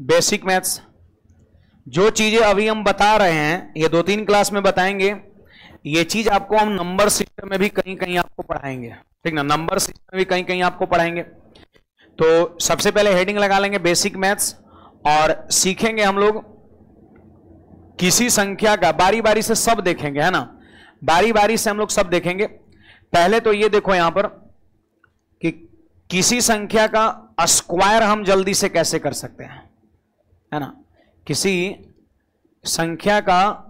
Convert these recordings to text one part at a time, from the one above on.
Basic maths. जो चीजें अभी हम बता रहे हैं ये 2-3 क्लास में बताएंगे, ये चीज आपको हम नंबर सिस्टम में भी कहीं कहीं आपको पढ़ाएंगे, ठीक ना, नंबर सिस्टम में भी कहीं कहीं आपको पढ़ाएंगे। तो सबसे पहले हेडिंग लगा लेंगे बेसिक मैथ्स और सीखेंगे हम लोग किसी संख्या का, बारी बारी से सब देखेंगे, है ना, बारी बारी से हम लोग सब देखेंगे। पहले तो ये देखो यहां पर कि किसी संख्या का स्क्वायर हम जल्दी से कैसे कर सकते हैं, है ना, किसी संख्या का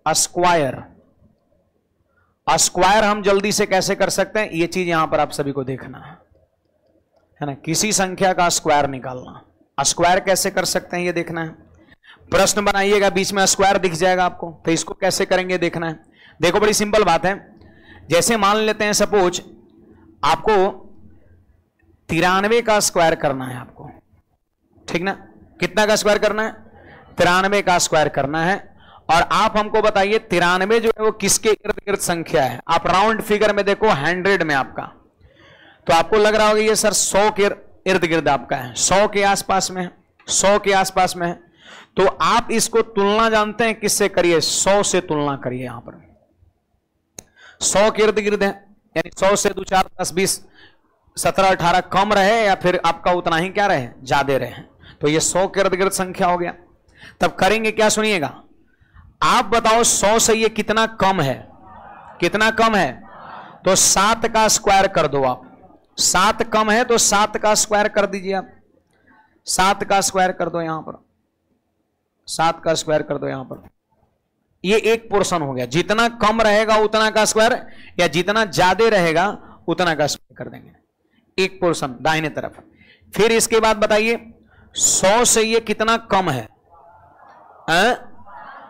स्क्वायर हम जल्दी से कैसे कर सकते हैं, ये चीज यहां पर आप सभी को देखना है ना। किसी संख्या का स्क्वायर निकालना, स्क्वायर कैसे कर सकते हैं ये देखना है। प्रश्न बनाइएगा, बीच में स्क्वायर दिख जाएगा आपको, तो इसको कैसे करेंगे देखना है। देखो बड़ी सिंपल बात है, जैसे मान लेते हैं सपोज आपको 93 का स्क्वायर करना है आपको, ठीक ना, कितना का स्क्वायर करना है, 93 का स्क्वायर करना है। और आप हमको बताइए 93 जो है वो किसके इर्द गिर्द संख्या है। आप राउंड फिगर में देखो 100 में आपका, तो आपको लग रहा होगा ये सर 100 के इर्द गिर्द आपका है, 100 के आसपास में है, 100 के आसपास में है। तो आप इसको तुलना जानते हैं किससे करिए, 100 से तुलना करिए। यहां पर 100 के इर्द गिर्द है, यानी 100 से 2 4 10 20 17 18 कम रहे या फिर आपका उतना ही क्या रहे, ज्यादा रहे, तो ये 100 के इर्द गिर्द संख्या हो गया। तब करेंगे क्या, सुनिएगा, आप बताओ 100 से ये कितना कम है, कितना कम है, तो 7 का स्क्वायर कर दो आप। 7 कम है तो 7 का स्क्वायर कर दीजिए आप, 7 का स्क्वायर कर दो यहां पर, 7 का स्क्वायर कर दो यहां पर। ये एक पोर्शन हो गया, जितना कम रहेगा उतना का स्क्वायर या जितना ज्यादा रहेगा उतना का स्क्वायर कर देंगे, एक पोर्शन दाहिने तरफ। फिर इसके बाद बताइए 100 से ये कितना कम है,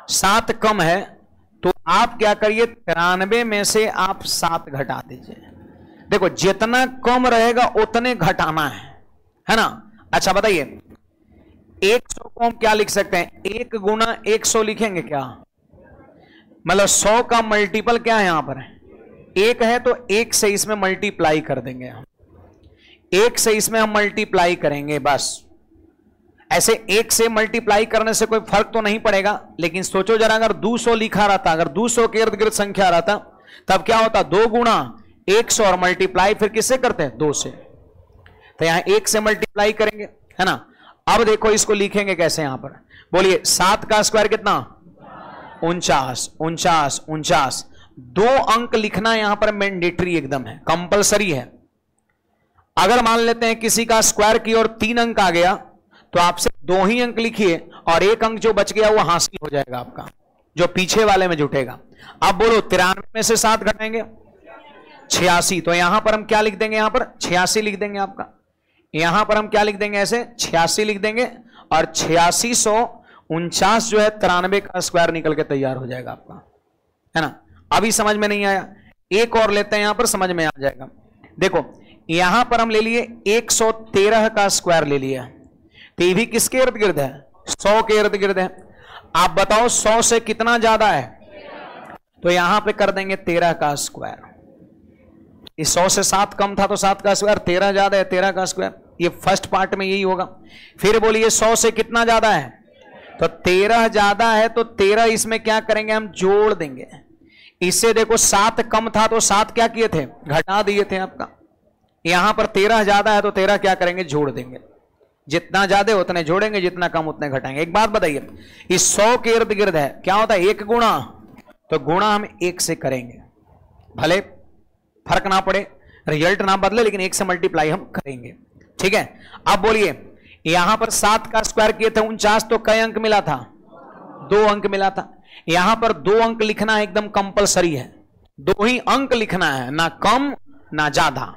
7 कम है, तो आप क्या करिए 93 में से आप 7 घटा दीजिए। देखो जितना कम रहेगा उतने घटाना है ना। अच्छा बताइए 100 को हम क्या लिख सकते हैं, 1 गुना 100 लिखेंगे क्या, मतलब 100 का मल्टीपल क्या है यहां पर, 1 है, तो 1 से इसमें मल्टीप्लाई कर देंगे हम, 1 से इसमें हम मल्टीप्लाई करेंगे बस। ऐसे 1 से मल्टीप्लाई करने से कोई फर्क तो नहीं पड़ेगा, लेकिन सोचो जरा अगर 200 लिखा रहता, अगर 200 के इर्द गिर्द संख्या रहता तब क्या होता, 2 गुना 100 और मल्टीप्लाई फिर किससे करते हैं, 2 से, तो यहां 1 से मल्टीप्लाई करेंगे, है ना। अब देखो इसको लिखेंगे कैसे, यहां पर बोलिए 7 का स्क्वायर कितना, 49, 49, 49। 2 अंक लिखना यहां पर मैंडेटरी एकदम है, कंपलसरी है। अगर मान लेते हैं किसी का स्क्वायर की और 3 अंक आ गया तो आपसे 2 ही अंक लिखिए और 1 अंक जो बच गया वो हासिल हो जाएगा आपका, जो पीछे वाले में जुटेगा। अब बोलो 93 में से 7 घटाएंगे 86, तो यहां पर हम क्या लिख देंगे, यहां पर 86 लिख देंगे आपका, यहां पर हम क्या लिख देंगे, ऐसे 86 लिख देंगे और 8649 जो है 93 का स्क्वायर निकल के तैयार हो जाएगा आपका, है ना। अभी समझ में नहीं आया, एक और लेते हैं, यहां पर समझ में आ जाएगा। देखो यहां पर हम ले लिए 113 का स्क्वायर ले लिया, तो ये भी किसके इर्द गिर्द है, 100 के इर्द गिर्द है। आप बताओ 100 से कितना ज्यादा है, तो यहां पे कर देंगे 13 का स्क्वायर। इस 100 से 7 कम था तो 7 का स्क्वायर, 13 ज्यादा है 13 का स्क्वायर, ये फर्स्ट पार्ट में यही होगा। फिर बोलिए 100 से कितना ज्यादा है, तो 13 ज्यादा है, तो 13 इसमें क्या करेंगे हम, जोड़ देंगे। इससे देखो 7 कम था तो 7 क्या किए थे, घटा दिए थे आपका। यहां पर 13 ज्यादा है तो 13 क्या करेंगे, जोड़ देंगे। जितना ज्यादा उतने जोड़ेंगे, जितना कम उतने घटाएंगे। एक बात बताइए, इस 100 के इर्द गिर्द है क्या होता है, 1 गुणा, तो गुणा हम 1 से करेंगे, भले फर्क ना पड़े, रिजल्ट ना बदले, लेकिन 1 से मल्टीप्लाई हम करेंगे, ठीक है। अब बोलिए यहां पर 7 का स्क्वायर किए थे 49, तो कई अंक मिला था, 2 अंक मिला था। यहां पर 2 अंक लिखना एकदम कंपलसरी है, 2 ही अंक लिखना है, ना कम ना ज्यादा।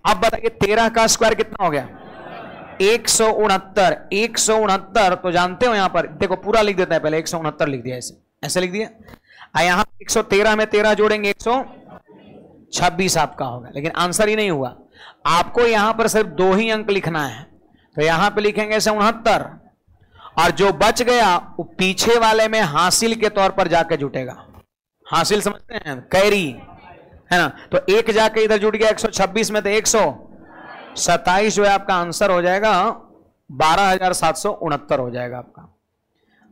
अब बताइए 13 का स्क्वायर कितना हो गया, 169। 169 तो जानते हो, यहां पर देखो पूरा लिख देता है, पहले 169 लिख दिया, ऐसे ऐसे लिख दिया। यहां 113 में 13 जोड़ेंगे 126 आपका होगा, लेकिन आंसर ही नहीं हुआ। आपको यहां पर सिर्फ 2 ही अंक लिखना है, तो यहां पे लिखेंगे 69 और जो बच गया वो पीछे वाले में हासिल के तौर पर जाके जुटेगा। हासिल समझते हैं, कैरी, है ना। तो 1 जाके इधर जुट गया 126 में, तो 127 जो है आपका आंसर हो जाएगा 12,769 हो जाएगा आपका।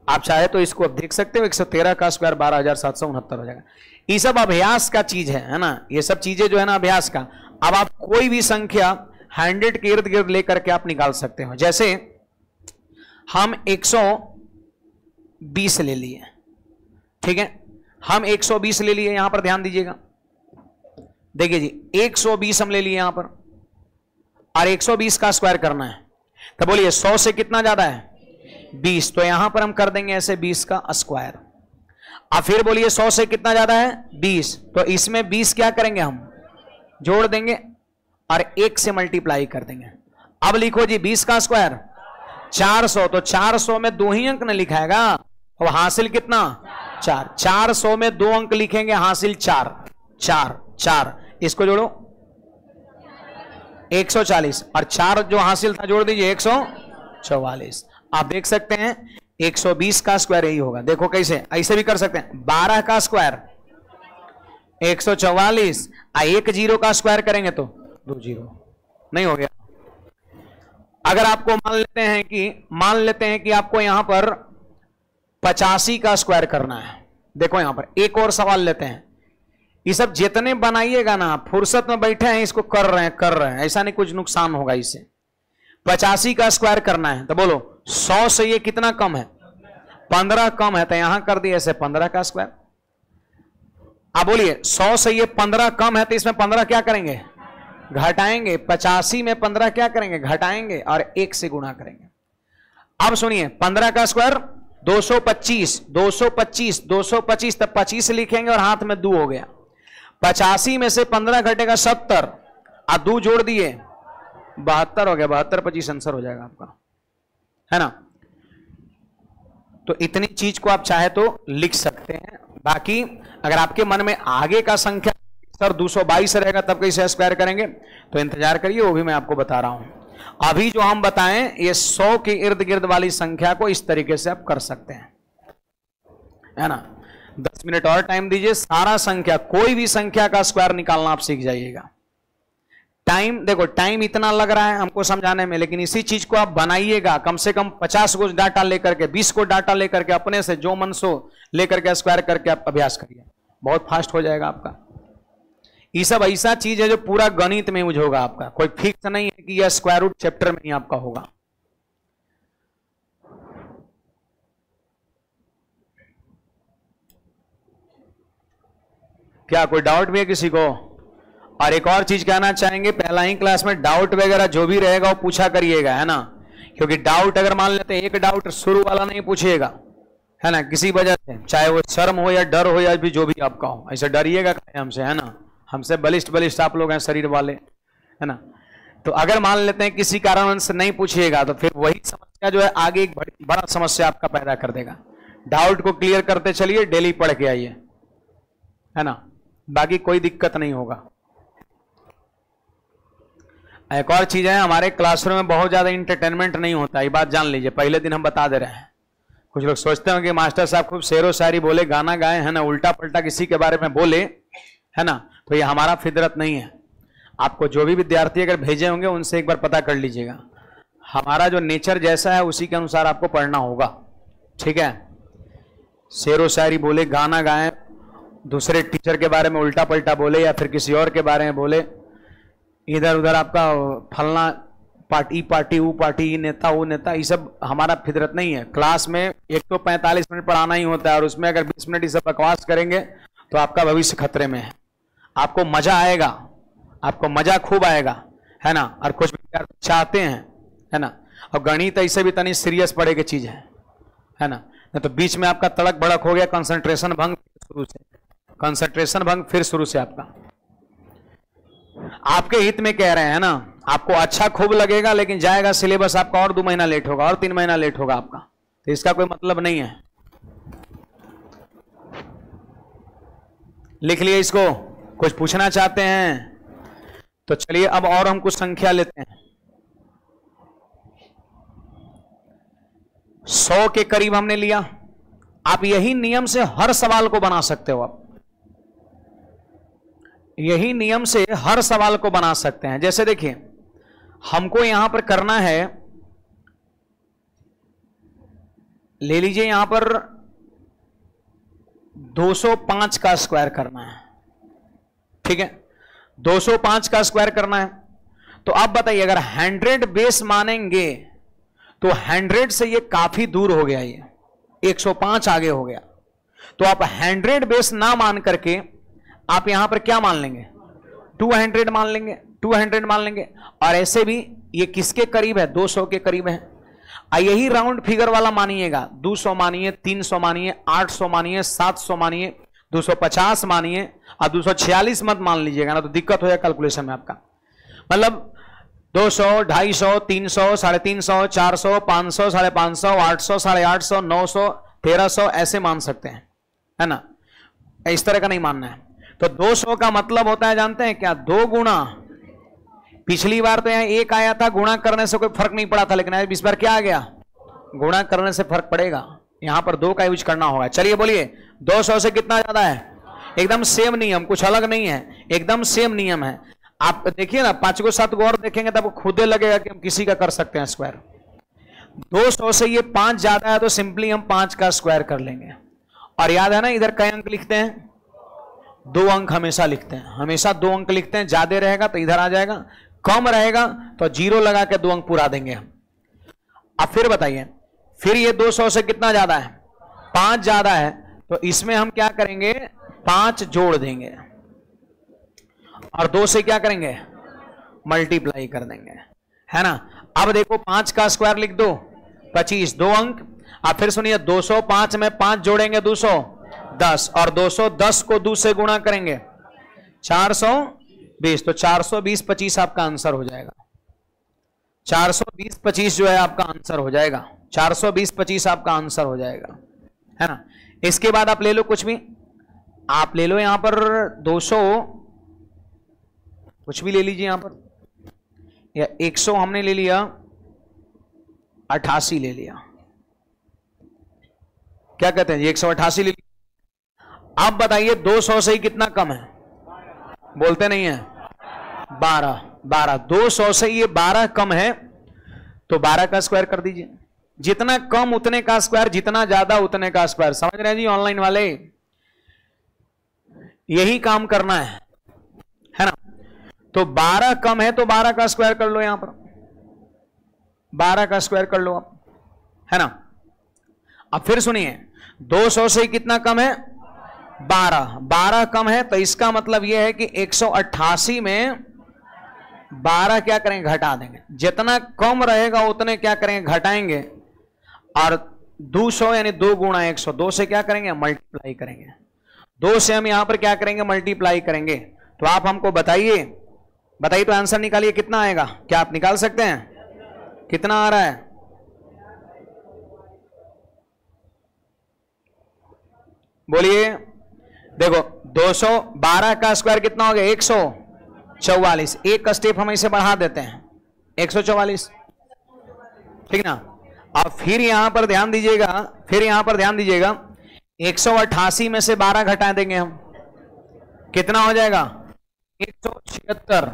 आप चाहे तो इसको अब देख सकते हो, 113 का स्क्वायर 12,769 हो जाएगा। ये सब अभ्यास का चीज है ना, ये सब चीजें जो है ना अभ्यास का। अब आप कोई भी संख्या 100 के इर्द गिर्द लेकर के आप निकाल सकते हो। जैसे हम 120 ले लिए, ठीक है, हम 120 ले लिए, यहां पर ध्यान दीजिएगा, देखिए जी 120 हम ले लिए यहां पर, और 120 का स्क्वायर करना है, तो बोलिए 100 से कितना ज्यादा है 20, तो यहां पर हम कर देंगे ऐसे 20 का स्क्वायर। अब फिर बोलिए 100 से कितना ज्यादा है 20, तो इसमें 20 क्या करेंगे हम जोड़ देंगे और 1 से मल्टीप्लाई कर देंगे। अब लिखो जी 20 का स्क्वायर 400, तो 400 में 2 ही अंक न लिखाएगा, और हासिल कितना 4, 400 में 2 अंक लिखेंगे, हासिल 4, 4 4, इसको जोड़ो 140, और 4 जो हासिल था जोड़ दीजिए 144। आप देख सकते हैं 120 का स्क्वायर यही होगा। देखो कैसे, ऐसे भी कर सकते हैं, 12 का स्क्वायर 144, 1 0 का स्क्वायर करेंगे तो 2 0 नहीं हो गया। अगर आपको मान लेते हैं कि आपको यहां पर 85 का स्क्वायर करना है, देखो यहां पर एक और सवाल लेते हैं। ये सब जितने बनाइएगा ना, फुर्सत में बैठे हैं इसको कर रहे हैं, ऐसा नहीं कुछ नुकसान होगा इससे। 85 का स्क्वायर करना है, तो बोलो 100 से ये कितना कम है 15 कम है, तो यहां कर दिए ऐसे 15 का स्क्वायर। अब बोलिए 100 से ये 15 कम है, तो इसमें 15 क्या करेंगे घटाएंगे, 85 में 15 क्या करेंगे घटाएंगे और 1 से गुणा करेंगे। अब सुनिए 15 का स्क्वायर 225, 225 225, तब 25 लिखेंगे और हाथ में 2 हो गया। 85 में से 15 घटेगा 70, और 2 जोड़ दिए 72 हो गया, 72 25 आंसर हो जाएगा आपका, है ना। तो इतनी चीज को आप चाहे तो लिख सकते हैं। बाकी अगर आपके मन में आगे का संख्या सर 222 रहेगा तब कैसे स्क्वायर करेंगे, तो इंतजार करिए, वो भी मैं आपको बता रहा हूं। अभी जो हम बताएं ये 100 के इर्द गिर्द वाली संख्या को इस तरीके से आप कर सकते हैं, है ना। 10 मिनट और टाइम दीजिए, सारा संख्या कोई भी संख्या का स्क्वायर निकालना आप सीख जाइएगा। टाइम देखो, टाइम इतना लग रहा है हमको समझाने में, लेकिन इसी चीज को आप बनाइएगा कम से कम 50 को डाटा लेकर के, 20 को डाटा लेकर के, अपने से जो मन सो लेकर के स्क्वायर करके आप अभ्यास करिए, बहुत फास्ट हो जाएगा आपका। ये सब ऐसा चीज है जो पूरा गणित में यूज होगा आपका, कोई फिक्स नहीं है कि यह स्क्वायर रूट चैप्टर में ही आपका होगा। क्या कोई डाउट भी है किसी को? और एक और चीज कहना चाहेंगे, पहला ही क्लास में डाउट वगैरह जो भी रहेगा वो पूछा करिएगा, है ना। क्योंकि डाउट अगर मान लेते हैं, एक डाउट शुरू वाला नहीं पूछिएगा, है ना, किसी वजह से, चाहे वो शर्म हो या डर हो या भी जो भी आपका हो, ऐसे डरिएगा हमसे, है ना। हमसे बलिष्ठ आप लोग हैं शरीर वाले, है ना। तो अगर मान लेते हैं किसी कारण से नहीं पूछिएगा, तो फिर वही समस्या जो है आगे एक बड़ा समस्या आपका पैदा कर देगा। डाउट को क्लियर करते चलिए, डेली पढ़ के आइए, है ना, बाकी कोई दिक्कत नहीं होगा। एक और चीज है, हमारे क्लासरूम में बहुत ज्यादा इंटरटेनमेंट नहीं होता, ये बात जान लीजिए, पहले दिन हम बता दे रहे हैं। कुछ लोग सोचते हैं कि मास्टर साहब खूब शेरो शायरी बोले, गाना गाए, है ना, उल्टा पलटा किसी के बारे में बोले, है ना, तो ये हमारा फितरत नहीं है। आपको जो भी विद्यार्थी अगर भेजे होंगे उनसे एक बार पता कर लीजिएगा, हमारा जो नेचर जैसा है उसी के अनुसार आपको पढ़ना होगा, ठीक है। शेरो शायरी बोले, गाना गाए, दूसरे टीचर के बारे में उल्टा पलटा बोले, या फिर किसी और के बारे में बोले, इधर उधर आपका फलना पार्टी वो पार्टी, नेता वो नेता, ये सब हमारा फितरत नहीं है। क्लास में एक तो 45 मिनट पढ़ाना ही होता है, और उसमें अगर 20 मिनट ये सब बकवास करेंगे तो आपका भविष्य खतरे में है। आपको मजा आएगा, आपको मजा खूब आएगा, है ना, और कुछ विद्यार्थी चाहते हैं, है ना। और गणित ऐसे भी तनी सीरियस पढ़े की चीज है ना, तो बीच में आपका तड़क भड़क हो गया, कंसंट्रेशन भंग शुरू से, कंसंट्रेशन भंग फिर शुरू से आपका। आपके हित में कह रहे हैं ना, आपको अच्छा खूब लगेगा, लेकिन जाएगा सिलेबस आपका और 2 महीना लेट होगा और 3 महीना लेट होगा आपका, तो इसका कोई मतलब नहीं है। लिख लिए इसको, कुछ पूछना चाहते हैं तो चलिए अब और हम कुछ संख्या लेते हैं। 100 के करीब हमने लिया। आप यही नियम से हर सवाल को बना सकते हो, आप यही नियम से हर सवाल को बना सकते हैं। जैसे देखिए, हमको यहां पर करना है ले लीजिए यहां पर 205 का स्क्वायर करना है, ठीक है, 205 का स्क्वायर करना है। तो अब बताइए अगर 100 बेस मानेंगे तो 100 से ये काफी दूर हो गया, ये 105 आगे हो गया। तो आप 100 बेस ना मान करके आप यहां पर क्या मान लेंगे, 200 मान लेंगे, 200 मान लेंगे। और ऐसे भी ये किसके करीब है, 200 के करीब है। यही राउंड फिगर वाला मानिएगा, 200 मानिए, 300 मानिए, 800 मानिए, 700 मानिए, 250 मानिए, और 246 मत मान लीजिएगा ना, तो दिक्कत हो जाएगा कैलकुलेशन में आपका। मतलब 200, 250, 300, 350, 400, 500, 550, 800, 850, 900, 1300 ऐसे मान सकते हैं, है ना। इस तरह का नहीं मानना है। तो 200 का मतलब होता है जानते हैं क्या, 2 गुना। पिछली बार तो यहाँ 1 आया था, गुणा करने से कोई फर्क नहीं पड़ा था, लेकिन इस बार क्या आ गया, गुणा करने से फर्क पड़ेगा। यहां पर 2 का यूज करना होगा। चलिए बोलिए 200 से कितना ज्यादा है, एकदम सेम नियम, कुछ अलग नहीं है, एकदम सेम नियम है। आप देखिए ना 5 को 7 को और देखेंगे तब खुद लगेगा कि हम किसी का कर सकते हैं स्क्वायर। 200 से ये 5 ज्यादा है तो सिंपली हम 5 का स्क्वायर कर लेंगे। और याद है ना इधर कई अंक लिखते हैं, 2 अंक हमेशा लिखते हैं, हमेशा 2 अंक लिखते हैं। ज्यादा रहेगा तो इधर आ जाएगा, कम रहेगा तो 0 लगा के 2 अंक पूरा देंगे हम। अब फिर बताइए, फिर ये 200 से कितना ज्यादा है, 5 ज्यादा है, तो इसमें हम क्या करेंगे, 5 जोड़ देंगे और 2 से क्या करेंगे, मल्टीप्लाई कर देंगे, है ना। अब देखो 5 का स्क्वायर लिख दो, 25, 2 अंक। अब फिर सुनिए 205 में 5 जोड़ेंगे 210, और 210 को 2 से गुणा करेंगे 420, तो 420, 25 आपका आंसर हो जाएगा। 420, 25 जो है आपका आंसर हो जाएगा, 420, 25 आपका आंसर हो जाएगा, है ना। इसके बाद आप ले लो कुछ भी, आप ले लो यहां पर 200, कुछ भी ले लीजिए यहां पर, या 100 हमने ले लिया, 88 ले लिया, क्या कहते हैं, 188 ले लिया। अब बताइए 200 से ही कितना कम है, बोलते नहीं है, 12। 200 से ये 12 कम है, तो 12 का स्क्वायर कर दीजिए। जितना कम उतने का स्क्वायर, जितना ज्यादा उतने का स्क्वायर। समझ रहे हैं जी ऑनलाइन वाले, यही काम करना है ना। तो 12 कम है तो 12 का स्क्वायर कर लो, यहां पर 12 का स्क्वायर कर लो आप, है ना। अब फिर सुनिए 200 से कितना कम है, 12 कम है, तो इसका मतलब यह है कि 188 में 12 क्या करेंगे, घटा देंगे। जितना कम रहेगा उतने क्या करेंगे, घटाएंगे। और 200 यानी 2 गुणा 100, 2 से क्या करेंगे, मल्टीप्लाई करेंगे। 2 से हम यहां पर क्या करेंगे, मल्टीप्लाई करेंगे। तो आप हमको बताइए तो आंसर निकालिए, कितना आएगा। क्या आप निकाल सकते हैं, कितना आ रहा है, बोलिए। देखो 212 का स्क्वायर कितना हो गया, 144। एक स्टेप हम इसे बढ़ा देते हैं, 144, ठीक ना। अब फिर यहां पर ध्यान दीजिएगा, 188 में से 12 घटा देंगे हम, कितना हो जाएगा, 176।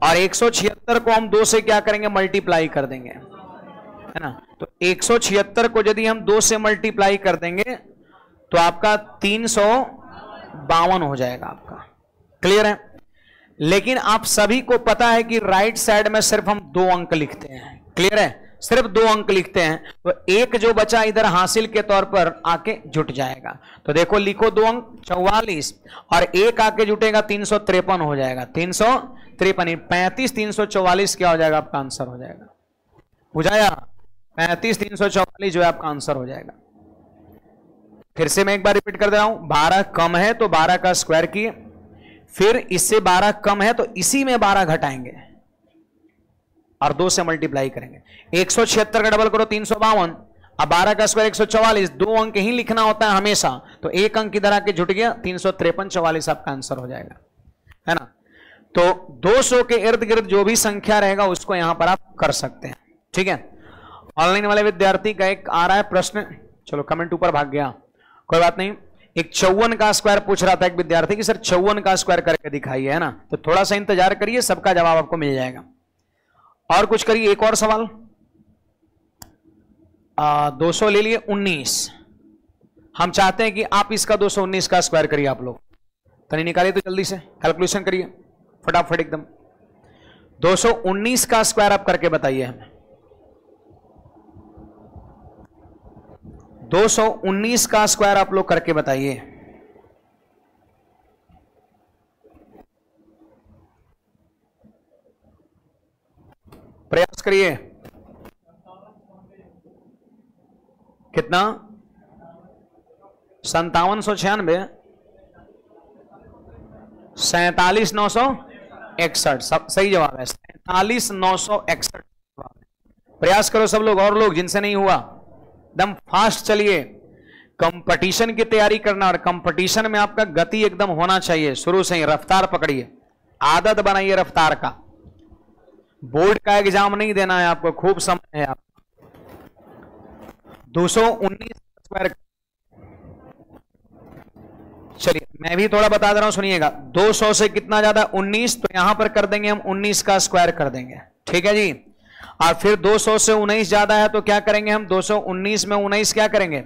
और 176 को हम 2 से क्या करेंगे, मल्टीप्लाई कर देंगे, है ना। तो 176 को यदि हम 2 से मल्टीप्लाई कर देंगे तो आपका 352 हो जाएगा आपका। क्लियर है। लेकिन आप सभी को पता है कि राइट साइड में सिर्फ हम 2 अंक लिखते हैं। क्लियर है, सिर्फ 2 अंक लिखते हैं, तो एक जो बचा इधर हासिल के तौर पर आके जुट जाएगा। तो देखो लिखो 2 अंक 44 और एक आके जुटेगा 353 हो जाएगा, 353, 35 344 क्या हो जाएगा, आपका आंसर हो जाएगा। बुझाया, 35 344 जो है आपका आंसर हो जाएगा। फिर से मैं एक बार रिपीट कर दे रहा हूं, 12 कम है तो 12 का स्क्वायर किए, फिर इससे 12 कम है तो इसी में 12 घटाएंगे और 2 से मल्टीप्लाई करेंगे। 176 का डबल करो 352, अब 12 का स्क्वायर 144, 2 अंक ही लिखना होता है हमेशा, तो एक अंक इधर आके जुट गया, 353 44 आपका आंसर हो जाएगा, है ना। तो 200 के इर्द गिर्द जो भी संख्या रहेगा उसको यहां पर आप कर सकते हैं, ठीक है। ऑनलाइन वाले विद्यार्थी का एक आ रहा है प्रश्न, चलो कमेंट ऊपर भाग गया, कोई बात नहीं। एक 54 का स्क्वायर पूछ रहा था एक विद्यार्थी कि सर 54 का स्क्वायर करके दिखाइए, है ना। तो थोड़ा सा इंतजार करिए, सबका जवाब आपको मिल जाएगा। और कुछ करिए, एक और सवाल, 200 ले लिए 19। हम चाहते हैं कि आप इसका 219 का स्क्वायर करिए। आप लोग तनी निकालिए तो जल्दी से कैलकुलेशन करिए फटाफट एकदम। 219 का स्क्वायर आप करके बताइए हमें। 219 का स्क्वायर आप लोग करके बताइए। प्रयास करिए। कितना? 5796, 47,961। सब सही जवाब है, 47,961। प्रयास करो सब लोग, और लोग जिनसे नहीं हुआ एकदम फास्ट चलिए। कंपटीशन की तैयारी करना, और कंपटीशन में आपका गति एकदम होना चाहिए। शुरू से ही रफ्तार पकड़िए, आदत बनाइए रफ्तार का। बोर्ड का एग्जाम नहीं देना है आपको, खूब समय है आपको। 219 स्क्वायर। चलिए मैं भी थोड़ा बता दे रहा हूं, सुनिएगा। 200 से कितना ज्यादा? 19, तो यहां पर कर देंगे हम 19 का स्क्वायर कर देंगे, ठीक है जी। और फिर 200 से 19 ज्यादा है तो क्या करेंगे हम? 219 में 19 क्या करेंगे?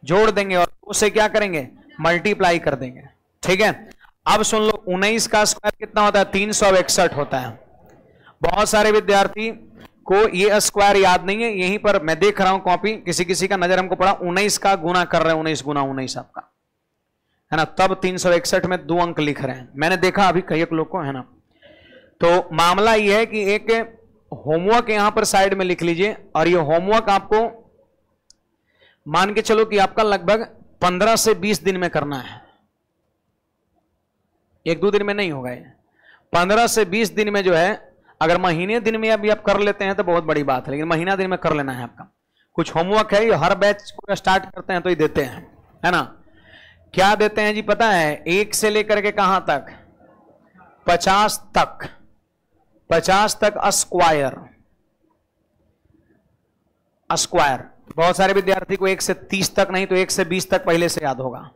जोड़ देंगे, और 2 से क्या करेंगे? मल्टीप्लाई कर देंगे, ठीक है। अब सुन लो, 19 का स्क्वायर कितना होता है? 361 होता है। बहुत सारे विद्यार्थी को ये स्क्वायर याद नहीं है। यहीं पर मैं देख रहा हूं कॉपी, किसी किसी का नजर हमको पड़ा, 19 का गुना कर रहे हैं, 19 गुना 19 आपका है ना, तब 361 में 2 अंक लिख रहे हैं। मैंने देखा अभी कई एक लोग को, है ना। तो मामला यह है कि एक होमवर्क यहां पर साइड में लिख लीजिए, और ये होमवर्क आपको मान के चलो कि आपका लगभग 15 से 20 दिन में करना है। 1-2 दिन में नहीं होगा ये, 15 से 20 दिन में जो है। अगर महीने दिन में अभी आप कर लेते हैं तो बहुत बड़ी बात है, लेकिन महीना दिन में कर लेना है आपका। कुछ होमवर्क है, ये हर बैच को स्टार्ट करते हैं तो ही देते हैं, है ना। क्या देते हैं जी पता है? 1 से लेकर के कहां तक? 50 तक। 50 तक स्क्वायर। स्क्वायर बहुत सारे विद्यार्थी को 1 से 30 तक नहीं तो 1 से 20 तक पहले से याद होगा,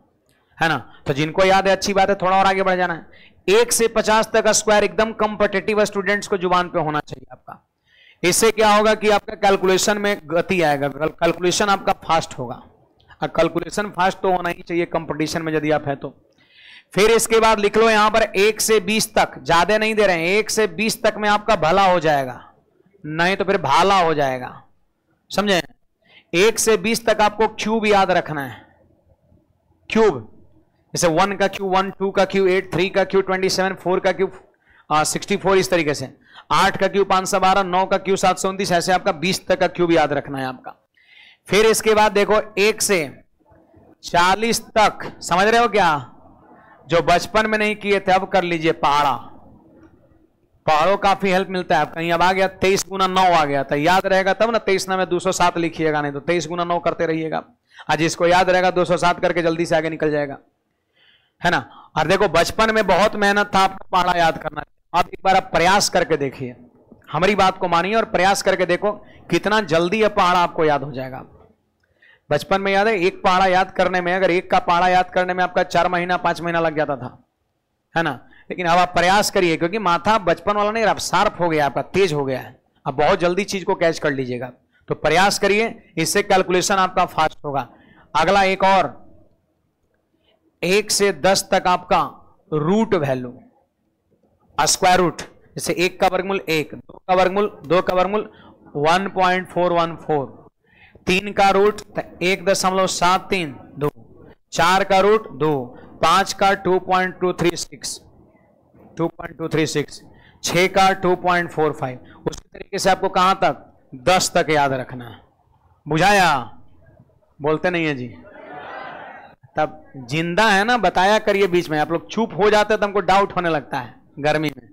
है ना। तो जिनको याद है अच्छी बात है, थोड़ा और आगे बढ़ जाना है। 1 से 50 तक स्क्वायर एकदम कॉम्पिटिटिव स्टूडेंट्स को जुबान पे होना चाहिए आपका। इससे क्या होगा कि आपका कैलकुलेशन में गति आएगा, कैलकुलेशन आपका फास्ट होगा। और कैलकुलेशन फास्ट तो होना ही चाहिए कंपटीशन में यदि आप है तो। फिर इसके बाद लिख लो यहां पर 1 से 20 तक, ज्यादा नहीं दे रहे हैं। 1 से 20 तक में आपका भला हो जाएगा, नहीं तो फिर भाला हो जाएगा, समझे। 1 से 20 तक आपको क्यूब याद रखना है। क्यूब जैसे 1 का क्यूब 1, 2 का क्यूब 8, 3 का क्यूब 27, 4 का क्यूब 64, इस तरीके से 8 का क्यूब 512, 9 का क्यूब 729, ऐसे आपका 20 तक का क्यूब याद रखना है आपका। फिर इसके बाद देखो 1 से 40 तक, समझ रहे हो क्या? जो बचपन में नहीं किए थे अब कर लीजिए। पहाड़ा, पहाड़ों काफी हेल्प मिलता है। कहीं अब आ गया 23 गुना 9 आ गया था, याद रहेगा तब ना। 23 में 207 लिखिएगा, नहीं तो 23 गुना 9 करते रहिएगा। आज इसको याद रहेगा 207 करके जल्दी से आगे निकल जाएगा, है ना। और देखो बचपन में बहुत मेहनत था आपका पहाड़ा याद करना। अब एक बार आप प्रयास करके देखिए, हमारी बात को मानिए और प्रयास करके देखो कितना जल्दी यह पहाड़ा आपको याद हो जाएगा। बचपन में याद है, एक पहाड़ा याद करने में, अगर एक का पहाड़ा याद करने में आपका 4 महीना 5 महीना लग जाता था, है ना। लेकिन अब आप प्रयास करिए, क्योंकि माथा बचपन वाला नहीं, अब शार्प हो गया, आपका तेज हो गया है। अब बहुत जल्दी चीज को कैच कर लीजिएगा। तो प्रयास करिए, इससे कैलकुलेशन आपका फास्ट होगा। अगला एक और, 1 से 10 तक आपका रूट वैल्यू, स्क्वायर रूट। जैसे 1 का वर्गमूल 1, 2 का वर्गमूल 2 का वर्गमूल 1.414, 3 का रूट 1.732, 4 का रूट 2, 5 का 2.236, 6 का 2.45। उसी तरीके से आपको कहां तक? 10 तक याद रखना है। बुझाया? बोलते नहीं है जी। तब जिंदा है ना, बताया करिए। बीच में आप लोग चुप हो जाते हैं तो हमको डाउट होने लगता है गर्मी में,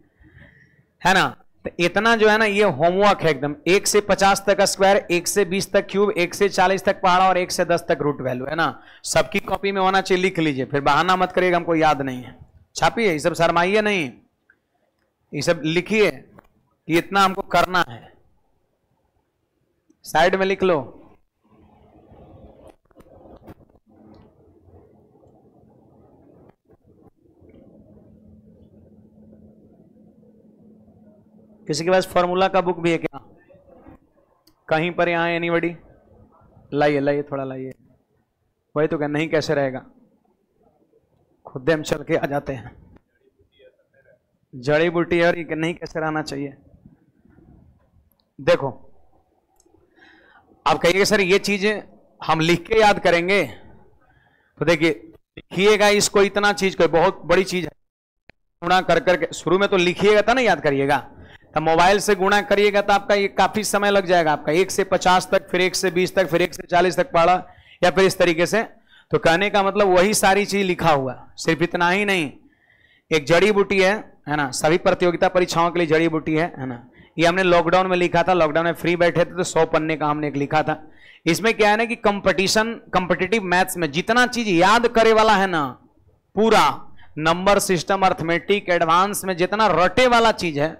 है ना। तो इतना जो है ना, ये होमवर्क है एकदम। 1 से 50 तक स्क्वायर, 1 से 20 तक क्यूब, 1 से 40 तक पहाड़ा, और 1 से 10 तक रूट वैल्यू, है ना। सबकी कॉपी में होना चाहिए, लिख लीजिए। फिर बहाना मत करिएगा हमको याद नहीं है। छापिए, ये सब शर्माइए नहीं, ये सब लिखिए कि इतना हमको करना है। साइड में लिख लो। किसी के पास फॉर्मूला का बुक भी है क्या? कहीं पर यहां एनीबॉडी? लाइए लाइए थोड़ा लाइए। वही तो क्या, नहीं कैसे रहेगा, खुद हम चल के आ जाते हैं। जड़ी बूटी और ये नहीं कैसे रहना चाहिए। देखो अब कहिएगा सर ये चीजें हम लिख के याद करेंगे, तो देखिए लिखिएगा इसको, इतना चीज कोई बहुत बड़ी चीज है। गुणा कर करके शुरू में तो लिखिएगा था ना, याद करिएगा। तो मोबाइल से गुणा करिएगा तो आपका ये काफी समय लग जाएगा आपका, 1 से 50 तक, फिर 1 से 20 तक, फिर 1 से 40 तक पढ़ा, या फिर इस तरीके से। तो कहने का मतलब वही सारी चीज लिखा हुआ, सिर्फ इतना ही नहीं। एक जड़ी बूटी है ना, सभी प्रतियोगिता परीक्षाओं के लिए जड़ी बूटी है ना। ये हमने लॉकडाउन में लिखा था, लॉकडाउन में फ्री बैठे थे तो 100 पन्ने का हमने एक लिखा था। इसमें क्या है ना कि कंपटीटिव मैथ्स में जितना चीज याद करे वाला है ना, पूरा नंबर सिस्टम, अर्थमेटिक, एडवांस में जितना रटे वाला चीज है,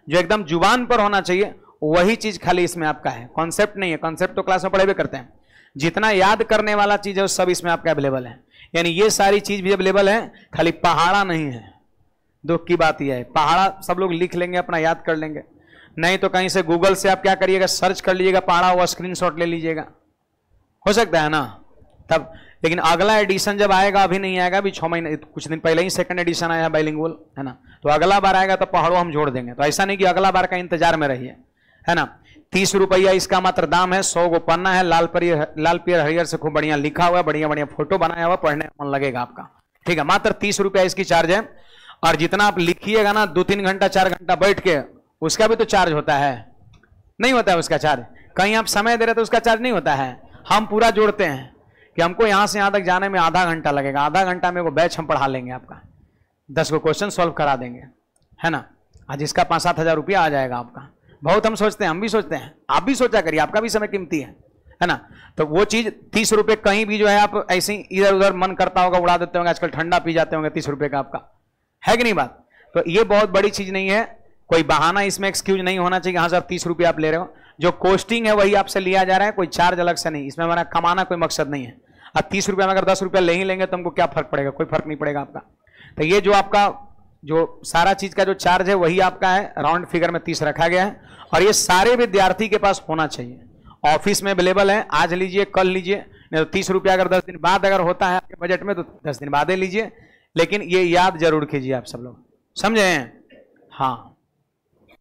जो एकदम जुबान पर होना चाहिए, वही चीज खाली इसमें आपका है। कॉन्सेप्ट नहीं है, कॉन्सेप्ट तो क्लास में पढ़े भी करते हैं। जितना याद करने वाला चीज है वो सब इसमें आपका अवेलेबल है। यानी ये सारी चीज भी अवेलेबल है, खाली पहाड़ा नहीं है। दुख की बात यह है, पहाड़ा सब लोग लिख लेंगे, अपना याद कर लेंगे, नहीं तो कहीं से गूगल से आप क्या करिएगा, सर्च कर लीजिएगा पहाड़ा, हुआ स्क्रीनशॉट ले लीजिएगा, हो सकता है ना तब। लेकिन अगला एडिशन जब आएगा, अभी नहीं आएगा, अभी 6 महीने कुछ दिन पहले ही सेकंड एडिशन आया बाइलिंगुअल, है ना। तो अगला बार आएगा तो पहाड़ों हम जोड़ देंगे। तो ऐसा नहीं कि अगला बार का इंतजार में रहिए, है ना। 30 रुपया इसका मात्र दाम है। 100 गो पन्ना है, लाल पियर हरियर से खूब बढ़िया लिखा हुआ, बढ़िया बढ़िया फोटो बनाया हुआ, पढ़ने में मन लगेगा आपका, ठीक है। मात्र 30 रुपया इसकी चार्ज है। और जितना आप लिखिएगा ना 2-3 घंटा 4 घंटा बैठ के, उसका भी तो चार्ज होता है, नहीं होता है उसका चार्ज। कहीं आप समय दे रहे तो उसका चार्ज नहीं होता है। हम पूरा जोड़ते हैं कि हमको यहां से यहां तक जाने में आधा घंटा लगेगा, आधा घंटा में वो बैच हम पढ़ा लेंगे आपका, 10 को क्वेश्चन सॉल्व करा देंगे, है ना। आज इसका 5-7 हज़ार रुपया आ जाएगा आपका। बहुत हम सोचते हैं, हम भी सोचते हैं, आप भी सोचा करिए, आपका भी समय कीमती है ना। तो वो चीज 30 रुपये कहीं भी जो है आप ऐसे ही इधर उधर मन करता होगा उड़ा देते होंगे, आजकल ठंडा पी जाते होंगे 30 रुपये का आपका, है कि नहीं बात। तो ये बहुत बड़ी चीज नहीं है, कोई बहाना इसमें एक्सक्यूज नहीं होना चाहिए। हाँ सर 30 रुपये आप ले रहे हो, जो कोस्टिंग है वही आपसे लिया जा रहा है, कोई चार्ज अलग से नहीं। इसमें हमारा कमाना कोई मकसद नहीं है। अब 30 रुपये में अगर 10 रुपया ले ही लेंगे तो हमको क्या फर्क पड़ेगा, कोई फर्क नहीं पड़ेगा आपका। तो ये जो आपका जो सारा चीज का जो चार्ज है वही आपका है, राउंड फिगर में 30 रखा गया है। और ये सारे विद्यार्थी के पास होना चाहिए, ऑफिस में अवेलेबल है। आज लीजिए, कल लीजिए, नहीं तो 30 रुपया अगर 10 दिन बाद अगर होता है आपके बजट में तो 10 दिन बाद ही लीजिए। लेकिन ये याद जरूर कीजिए आप सब लोग, समझे। हाँ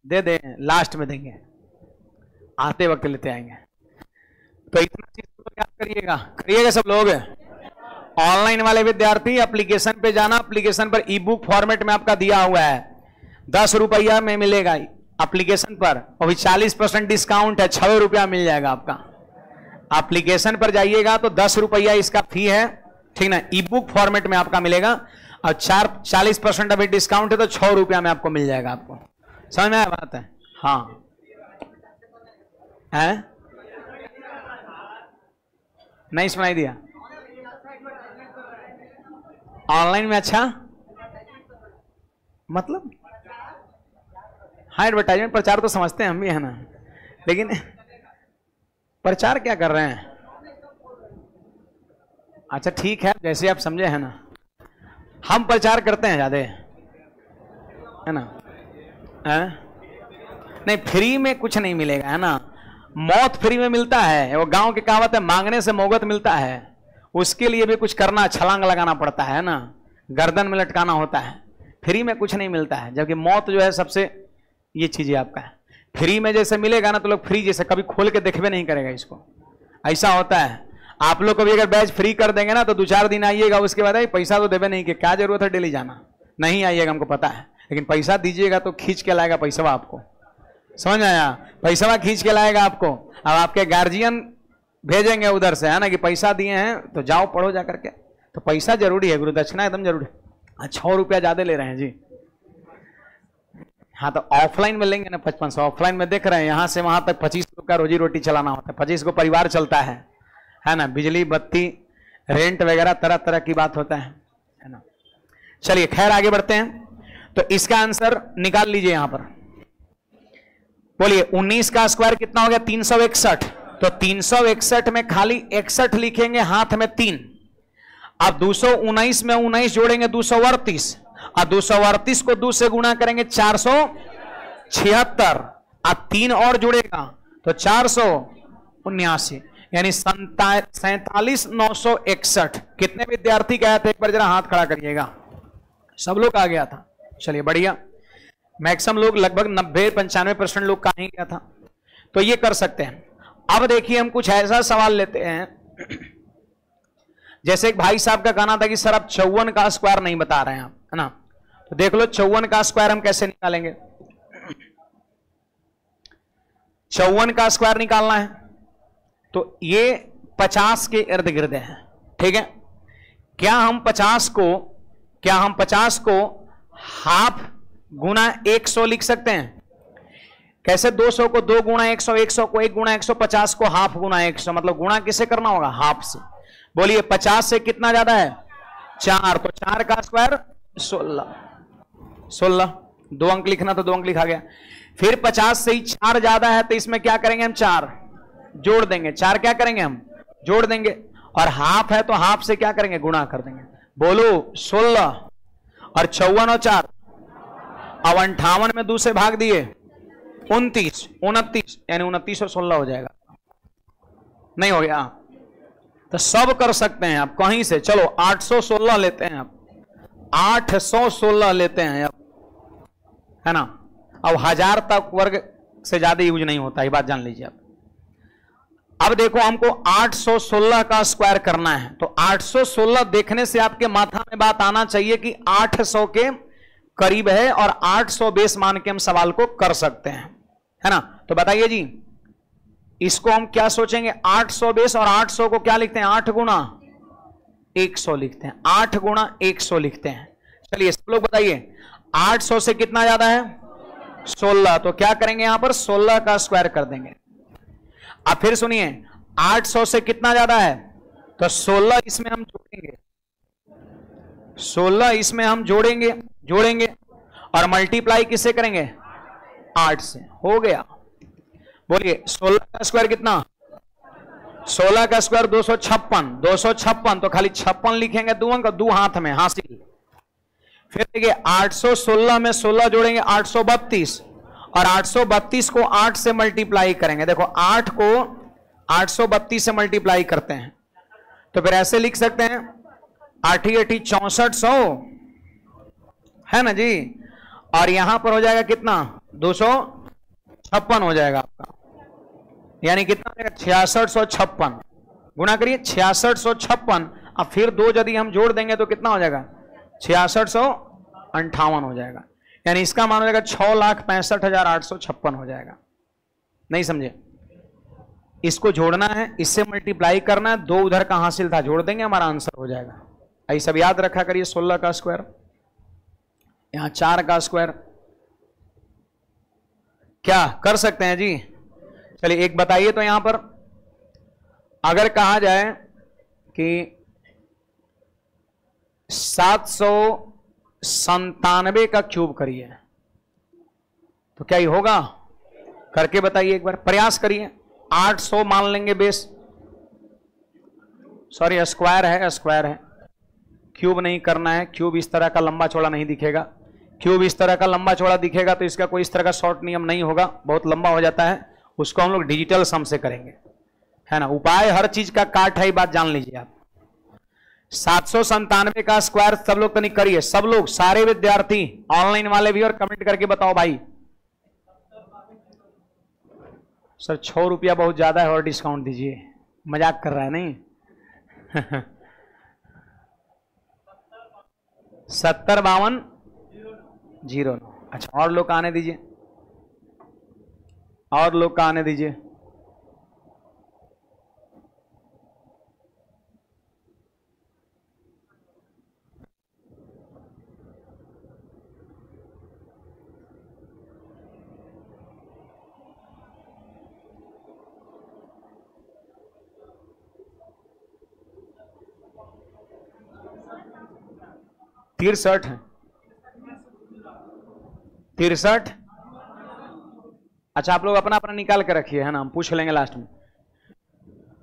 दे दें, लास्ट में देंगे, आते वक्त लेते आएंगे। तो इतना चीज तो याद करिएगा सब लोग। ऑनलाइन वाले विद्यार्थी एप्लीकेशन पे जाना, एप्लीकेशन पर ई बुक फॉर्मेट में आपका दिया हुआ है, 10 रुपया में मिलेगा एप्लीकेशन पर, और भी 40% डिस्काउंट है, 6 रुपया मिल जाएगा आपका। एप्लीकेशन पर जाइएगा तो 10 रुपया इसका फी है, ठीक ना। ई बुक फॉर्मेट में आपका मिलेगा, और 40% अभी डिस्काउंट है तो 6 रुपया में आपको मिल जाएगा। आपको समझ में आया बात है। हाँ है, नहीं सुनाई दिया ऑनलाइन में। अच्छा मतलब हाँ एडवर्टाइजमेंट प्रचार तो समझते हैं हम भी, है ना, लेकिन प्रचार क्या कर रहे हैं। अच्छा ठीक है, जैसे आप समझे, है ना। हम प्रचार करते हैं ज्यादा, है ना। नहीं फ्री में कुछ नहीं मिलेगा, है ना। मौत फ्री में मिलता है, वो गांव की कहावत है, मांगने से मोहब्बत मिलता है। उसके लिए भी कुछ करना, छलांग लगाना पड़ता है ना, गर्दन में लटकाना होता है। फ्री में कुछ नहीं मिलता है, जबकि मौत जो है सबसे ये चीज आपका है। फ्री में जैसे मिलेगा ना तो लोग फ्री जैसे कभी खोल के देखबे नहीं करेगा इसको, ऐसा होता है। आप लोग को भी अगर बैच फ्री कर देंगे ना तो 2-4 दिन आइएगा, उसके बाद पैसा तो देवे नहीं, कि क्या जरूरत है डेली जाना, नहीं आइएगा, हमको पता है। लेकिन पैसा दीजिएगा तो खींच के लाएगा पैसा आपको, समझ आया, पैसा खींच के लाएगा आपको। अब आपके गार्जियन भेजेंगे उधर से, है ना, कि पैसा दिए हैं तो जाओ पढ़ो जा करके। तो पैसा जरूरी है, गुरु दक्षिणा एकदम जरूरी है। 6 रुपया ज्यादा ले रहे हैं जी। हाँ तो ऑफलाइन में लेंगे ना 5500, ऑफलाइन में देख रहे हैं यहाँ से वहां तक 25 का रोजी रोटी चलाना होता है, 25 को परिवार चलता है ना। बिजली बत्ती रेंट वगैरह तरह तरह की बात होता है ना। चलिए खैर आगे बढ़ते हैं। तो इसका आंसर निकाल लीजिए यहां पर, बोलिए 19 का स्क्वायर कितना हो गया, 361। तो 361 में खाली 61 लिखेंगे, हाथ में 3। अब 219 में 19 जोड़ेंगे 238, और 238 को 2 से गुणा करेंगे 476, अब 3 और जुड़ेगा तो 479। यानी 47,961। कितने विद्यार्थी गए थे एक बार जरा हाथ खड़ा करिएगा। सब लोग आ गया था, चलिए बढ़िया। मैक्सिमम लोग लगभग 90-95% लोग कहीं गया था, तो ये कर सकते हैं। अब देखिए हम कुछ ऐसा सवाल लेते हैं, जैसे एक भाई साहब का कहना था कि सर आप 54 का स्क्वायर नहीं बता रहे हैं आप, है ना। तो देख लो 54 का स्क्वायर हम कैसे निकालेंगे। 54 का स्क्वायर निकालना है तो ये 50 के इर्द गिर्द है, ठीक है। क्या हम 50 को हाफ गुना 100 लिख सकते हैं? कैसे? 200 को 2 गुना 100, 100 को 1 गुना 100, 50 को हाफ गुना 100, मतलब गुणा किसे करना होगा? हाफ से। बोलिए 50 से कितना ज्यादा है? 4, तो 4 का स्क्वायर 16। 2 अंक लिखना तो 2 अंक लिखा गया। फिर 50 से ही 4 ज्यादा है तो इसमें क्या करेंगे हम? 4 जोड़ देंगे। 4 क्या करेंगे हम? जोड़ देंगे। और हाफ है तो हाफ से क्या करेंगे? गुणा कर देंगे। बोलो 16 और 54 और 4, अब 58 में 2 से भाग दिए 29, 29 यानी 29 और 16 हो जाएगा। नहीं हो गया? तो सब कर सकते हैं आप कहीं से। चलो 816 लेते हैं आप, 816 लेते हैं आप, है ना। अब 1000 तक वर्ग से ज्यादा यूज नहीं होता, ये बात जान लीजिए आप। अब देखो हमको 816 का स्क्वायर करना है, तो 816 देखने से आपके माथा में बात आना चाहिए कि 800 के करीब है और 800 बेस मान के हम सवाल को कर सकते हैं, है ना। तो बताइए जी, इसको हम क्या सोचेंगे? 800 बेस और 800 को क्या लिखते हैं? 8 गुना 100 लिखते हैं, 8 गुना 100 लिखते हैं। चलिए सब लोग बताइए 800 से कितना ज्यादा है? 16। तो क्या करेंगे यहां पर? 16 का स्क्वायर कर देंगे। अब फिर सुनिए 800 से कितना ज्यादा है? तो 16 इसमें हम जोड़ेंगे, 16 इसमें हम जोड़ेंगे और मल्टीप्लाई किससे करेंगे? 8 से। हो गया। बोलिए 16 का स्क्वायर कितना? 16 का स्क्वायर 256। 256 तो खाली 56 लिखेंगे, 2 अंक 2 हाथ में हासिल। फिर देखिए 816 में 16 जोड़ेंगे 832 और 832 को 8 से मल्टीप्लाई करेंगे। देखो 8 को 832 से मल्टीप्लाई करते हैं तो फिर ऐसे लिख सकते हैं 8 8 6400, है ना जी। और यहां पर हो जाएगा कितना? 256 हो जाएगा आपका, यानी कितना हो जाएगा? 6656। गुणा करिए 6656। अब फिर 2 यदि हम जोड़ देंगे तो कितना हो जाएगा? 6658 हो जाएगा, यानी इसका मान हो जाएगा 6,65,856 हो जाएगा। नहीं समझे? इसको जोड़ना है, इससे मल्टीप्लाई करना है, 2 उधर का हासिल था, जोड़ देंगे, हमारा आंसर हो जाएगा। ऐसा सब याद रखा करिए। 16 का स्क्वायर, यहां 4 का स्क्वायर, क्या कर सकते हैं जी? चलिए एक बताइए तो यहां पर अगर कहा जाए कि 797 का क्यूब करिए तो क्या ही होगा? करके बताइए एक बार, प्रयास करिए। 800 मान लेंगे बेस, सॉरी स्क्वायर है, स्क्वायर है, क्यूब नहीं करना है। क्यूब इस तरह का लंबा चौड़ा नहीं दिखेगा। क्यूब इस तरह का लंबा चौड़ा दिखेगा तो इसका कोई इस तरह का शॉर्ट नियम नहीं होगा, बहुत लंबा हो जाता है। उसको हम लोग डिजिटल सम से करेंगे, है ना। उपाय हर चीज का काट है, बात जान लीजिए आप। 797 का स्क्वायर सब लोग तो नहीं करिए, सब लोग, सारे विद्यार्थी, ऑनलाइन वाले भी, और कमेंट करके बताओ भाई। सर 6 रुपया बहुत ज्यादा है, और डिस्काउंट दीजिए। मजाक कर रहा है नहीं? 705209। अच्छा, और लोग का आने दीजिए, और लोग का आने दीजिए। तिरसठ है, 63। अच्छा, आप लोग अपना अपना निकाल के रखिए, है ना, हम पूछ लेंगे लास्ट में।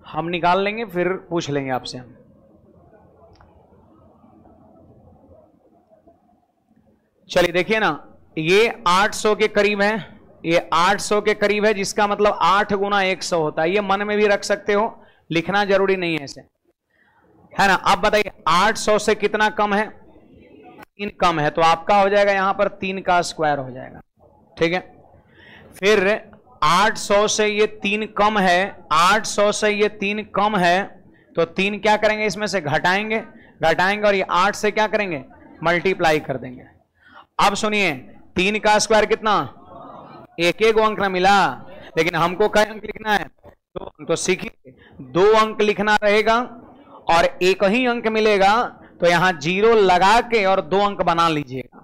हम निकाल लेंगे फिर पूछ लेंगे आपसे हम। चलिए देखिए ना, ये 800 के करीब है, ये 800 के करीब है, जिसका मतलब 8 गुना 100 होता है। ये मन में भी रख सकते हो, लिखना जरूरी नहीं है इसे, है ना। अब बताइए 800 से कितना कम है, 3 कम है, तो आपका हो जाएगा यहां पर 3 का स्क्वायर हो जाएगा, ठीक है। फिर 800 से ये 3 कम है, 800 से ये 3 कम है, तो 3 क्या करेंगे इसमें से घटाएंगे और ये 8 से क्या करेंगे मल्टीप्लाई कर देंगे। अब सुनिए 3 का स्क्वायर कितना, एक अंक ना मिला, लेकिन हमको कई अंक लिखना है, 2 अंक। तो सीखिए 2 अंक लिखना रहेगा और एक ही अंक मिलेगा, तो यहां 0 लगा के और 2 अंक बना लीजिएगा।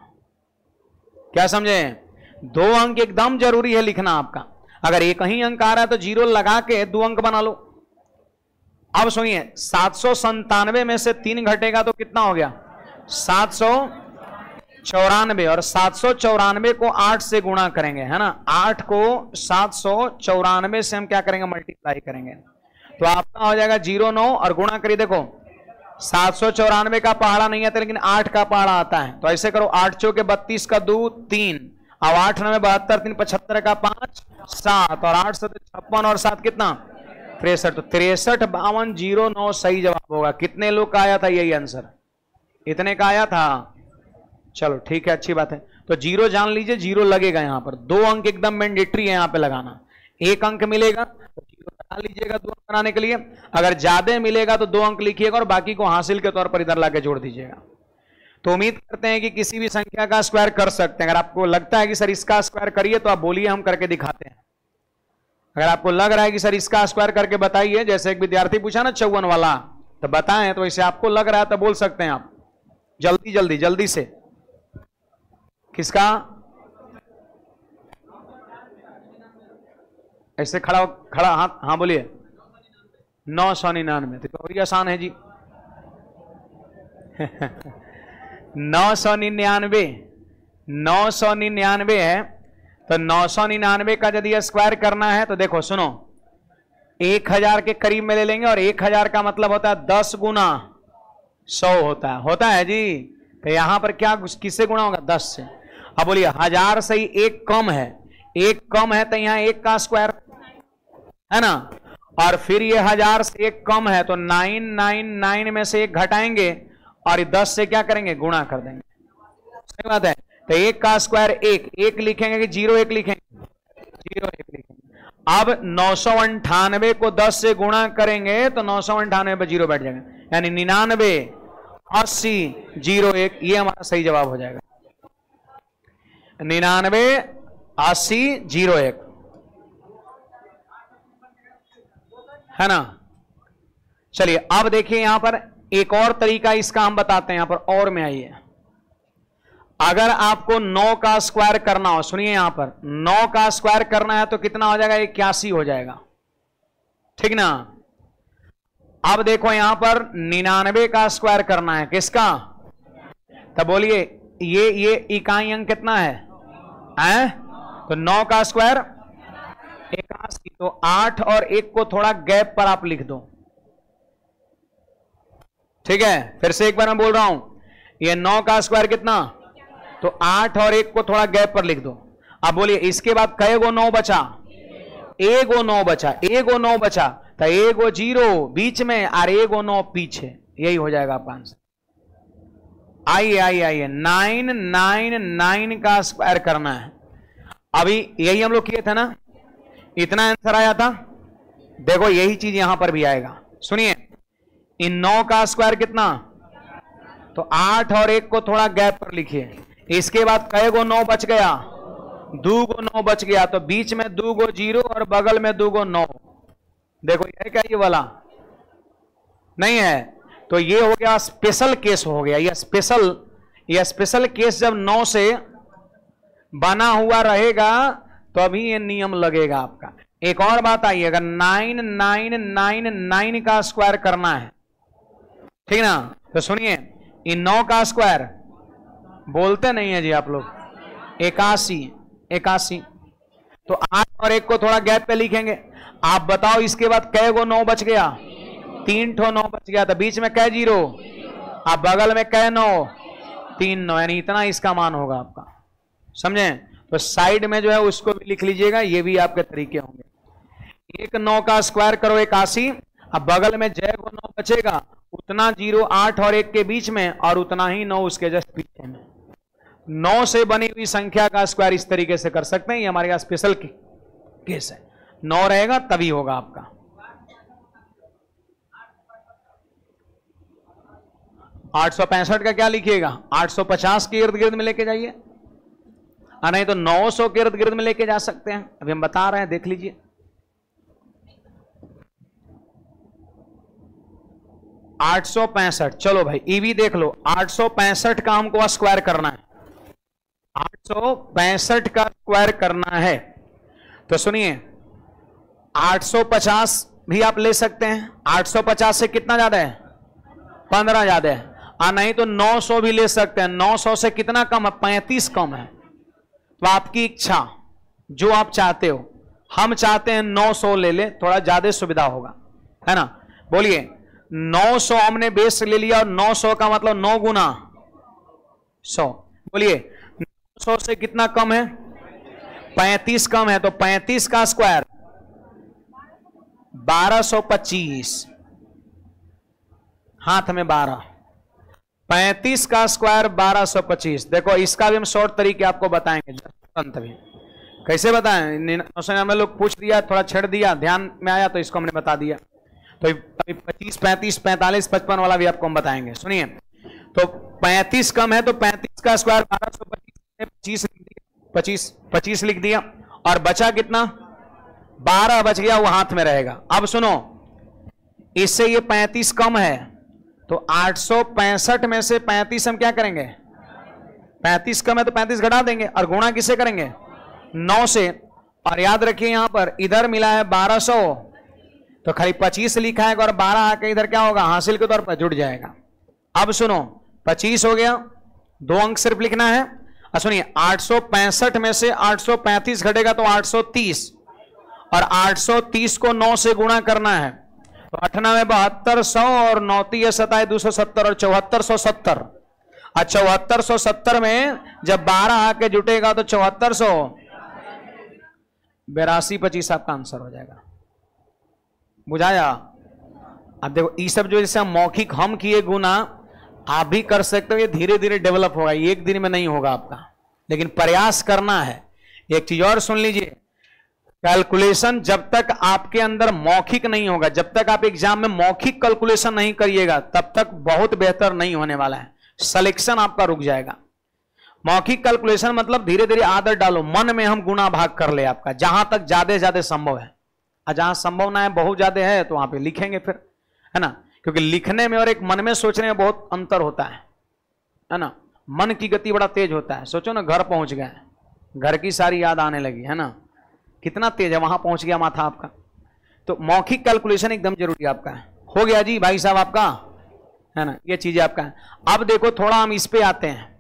क्या समझे, 2 अंक एकदम जरूरी है लिखना आपका। अगर एक ही अंक आ रहा है तो 0 लगा के 2 अंक बना लो। अब सुनिए 797 में से 3 घटेगा तो कितना हो गया 794, और 794 को 8 से गुणा करेंगे, है ना। 8 को 794 से हम क्या करेंगे मल्टीप्लाई करेंगे, तो आपका हो जाएगा 09 और गुणा करिए। देखो 794 का पहाड़ा नहीं आता, लेकिन 8 का पहाड़ा आता है, तो ऐसे करो 8 चौके 32 का 2 3, अब 8 9 72 3 75 का 5 7, और 8 7 56 और 7 कितना 63, तो 63 52 09 सही जवाब होगा। कितने लोग का आया था यही आंसर, इतने का आया था। चलो ठीक है, अच्छी बात है। तो 0 जान लीजिए, 0 लगेगा यहां पर। 2 अंक एकदम मैंडेटरी है यहां पे लगाना। 1 अंक मिलेगा तो 0 बना लीजिएगा 2 अंक बनाने के लिए, अगर ज्यादा मिलेगा तो 2 अंक लिखिएगा और बाकी को हासिल के तौर पर इधर लाके जोड़ दीजिएगा। तो उम्मीद करते हैं कि किसी भी संख्या का स्क्वायर कर सकते हैं। अगर आपको लगता है कि सर इसका स्क्वायर करिए तो आप बोलिए, हम करके दिखाते हैं। अगर आपको लग रहा है कि सर इसका स्क्वायर करके बताइए, जैसे एक विद्यार्थी पूछा ना 54 वाला, तो बताएं, तो इसे आपको लग रहा है तो बोल सकते हैं आप जल्दी जल्दी जल्दी से। किसका ऐसे खड़ा खड़ा हाथ, हाँ बोलिए 999, तो और आसान है जी 999 है, तो 999 का यदि स्क्वायर करना है तो देखो सुनो, 1000 के करीब में ले लेंगे, और 1000 का मतलब होता है 10 गुना 100 होता है जी। तो यहां पर क्या किससे गुणा होगा 10 से। अब बोलिए 1000 से ही 1 कम है, 1 कम है तो यहां 1 का स्क्वायर है ना, और फिर ये 1000 से 1 कम है तो 999 में से 1 घटाएंगे और 10 से क्या करेंगे गुणा कर देंगे। सही बात है। तो 1 का स्क्वायर 1 लिखेंगे कि 01 लिखेंगे, 01 लिखेंगे। अब 998 को 10 से गुणा करेंगे तो 998 पे 0 बैठ जाएगा, यानी 99 80 01, ये हमारा सही जवाब हो जाएगा 99 80 01, है ना। चलिए अब देखिए यहां पर एक और तरीका इसका हम बताते हैं, यहां पर और में आइए। अगर आपको 9 का स्क्वायर करना हो, सुनिए यहां पर 9 का स्क्वायर करना है तो कितना हो जाएगा 81 हो जाएगा, ठीक ना। अब देखो यहां पर 99 का स्क्वायर करना है, किसका, तो बोलिए ये इकाई अंक कितना है, तो 9 का स्क्वायर 81, तो 8 और 1 को थोड़ा गैप पर आप लिख दो, ठीक है। फिर से एक बार मैं बोल रहा हूं, ये 9 का स्क्वायर कितना, तो 8 और 1 को थोड़ा गैप पर लिख दो। अब बोलिए इसके बाद कई गो 9 बचा, एगो 9 बचा, एगो 9 बचा, तो एगो 0 बीच में और एगो 9 पीछे, यही हो जाएगा आपका आंसर। आइए 999 का स्क्वायर करना है। अभी यही हम लोग किए थे ना, इतना आंसर आया था। देखो यही चीज यहां पर भी आएगा। सुनिए इन 9 का स्क्वायर कितना, तो 8 और 1 को थोड़ा गैप पर लिखिए। इसके बाद कई गो 9 बच गया, 2 गो 9 बच गया, तो बीच में 2 गो 0 और बगल में 2 गो 9। देखो ये क्या, ये वाला नहीं है, तो ये हो गया स्पेशल केस हो गया। यह स्पेशल केस जब 9 से बना हुआ रहेगा तो अभी ये नियम लगेगा आपका। एक और बात आई, अगर 9999 का स्क्वायर करना है, ठीक ना, तो सुनिए इन 9 का स्क्वायर, बोलते नहीं है जी आप लोग, 81, तो 8 और 1 को थोड़ा गैप पे लिखेंगे। आप बताओ इसके बाद कै गो 9 बच गया, 3 ठो 9 बच गया, तो बीच में कै 0, आप बगल में कै 9, 3 9, यानी इतना इसका मान होगा आपका, समझे। तो साइड में जो है उसको भी लिख लीजिएगा, ये भी आपके तरीके होंगे। 1 9 का स्क्वायर करो 81, अब बगल में जय को 9 बचेगा, उतना 0 8 और 1 के बीच में, और उतना ही 9 उसके जस्ट पीछे में। 9 से बनी हुई संख्या का स्क्वायर इस तरीके से कर सकते हैं, ये हमारे यहाँ स्पेशल केस है। 9 रहेगा तभी होगा आपका। 865 का क्या लिखिएगा, 850 के इर्द गिर्द में लेके जाइए, और नहीं तो 900 के इर्द गिर्द में लेके जा सकते हैं। अभी हम बता रहे हैं, देख लीजिए। 865, चलो भाई ईवी देख लो, 865 का हमको स्क्वायर करना है, 865 का स्क्वायर करना है। तो सुनिए, 850 भी आप ले सकते हैं, 850 से कितना ज्यादा है, 15 ज्यादा है, और नहीं तो 900 भी ले सकते हैं। 900 से कितना कम है, 35 कम है। तो आपकी इच्छा, जो आप चाहते हो। हम चाहते हैं 900 ले ले, थोड़ा ज्यादा सुविधा होगा, है ना। बोलिए, 900 हमने बेस ले लिया, और 900 का मतलब 9 गुना 100। बोलिए 900 से कितना कम है, 35 कम है, तो 35 का स्क्वायर 1225, हाथ में 12, 35 का स्क्वायर 1225। देखो इसका भी हम शॉर्ट तरीके आपको बताएंगे, तुरंत भी कैसे बताएं। में लोग पूछ दिया, थोड़ा छेड़ दिया, ध्यान में आया तो इसको हमने बता दिया। तो अभी 25 35 45 55 वाला भी आपको हम बताएंगे। सुनिए, तो 35 कम है, तो 35 का स्क्वायर 1225, 25 लिख दिया, और बचा कितना, 12 बच गया, वो हाथ में रहेगा। अब सुनो, इससे ये 35 कम है, तो 865 में से 35 हम क्या करेंगे, 35 कम है तो 35 घटा देंगे, और गुणा किससे करेंगे, 9 से। और याद रखिए यहां पर इधर मिला है 1200, तो खाली 25 लिखा है, और 12 आके इधर क्या होगा, हासिल के तौर पर जुड़ जाएगा। अब सुनो, 25 हो गया, 2 अंक सिर्फ लिखना है। और सुनिए, 865 में से 835 घटेगा तो 830, और 830 को 9 से गुणा करना है, तो 98 7200, और 9 27 270, और 7470। और 7470 में जब 12 आके जुटेगा तो 7400 8225 आपका आंसर हो जाएगा। बुझाया। अब देखो, ये सब जो जैसे मौखिक हम किए गुना, आप भी कर सकते हो, ये धीरे धीरे डेवलप होगा, एक दिन में नहीं होगा आपका, लेकिन प्रयास करना है। एक चीज और सुन लीजिए, कैलकुलेशन जब तक आपके अंदर मौखिक नहीं होगा, जब तक आप एग्जाम में मौखिक कैलकुलेशन नहीं करिएगा, तब तक बहुत बेहतर नहीं होने वाला है, सिलेक्शन आपका रुक जाएगा। मौखिक कैलकुलेशन मतलब धीरे धीरे आदत डालो, मन में हम गुना भाग कर ले आपका, जहां तक ज्यादा संभव है, और जहां संभव ना है, बहुत ज्यादा है, तो वहां पे लिखेंगे फिर, है ना। क्योंकि लिखने में और एक मन में सोचने में बहुत अंतर होता है ना। मन की गति बड़ा तेज होता है। सोचो ना, घर पहुंच गए, घर की सारी याद आने लगी, है ना, कितना तेज है, वहां पहुंच गया माथा आपका। तो मौखिक कैलकुलेशन एकदम जरूरी आपका है। हो गया जी भाई साहब आपका, है ना, ये चीजें आपका है। अब देखो थोड़ा हम इस पे आते हैं,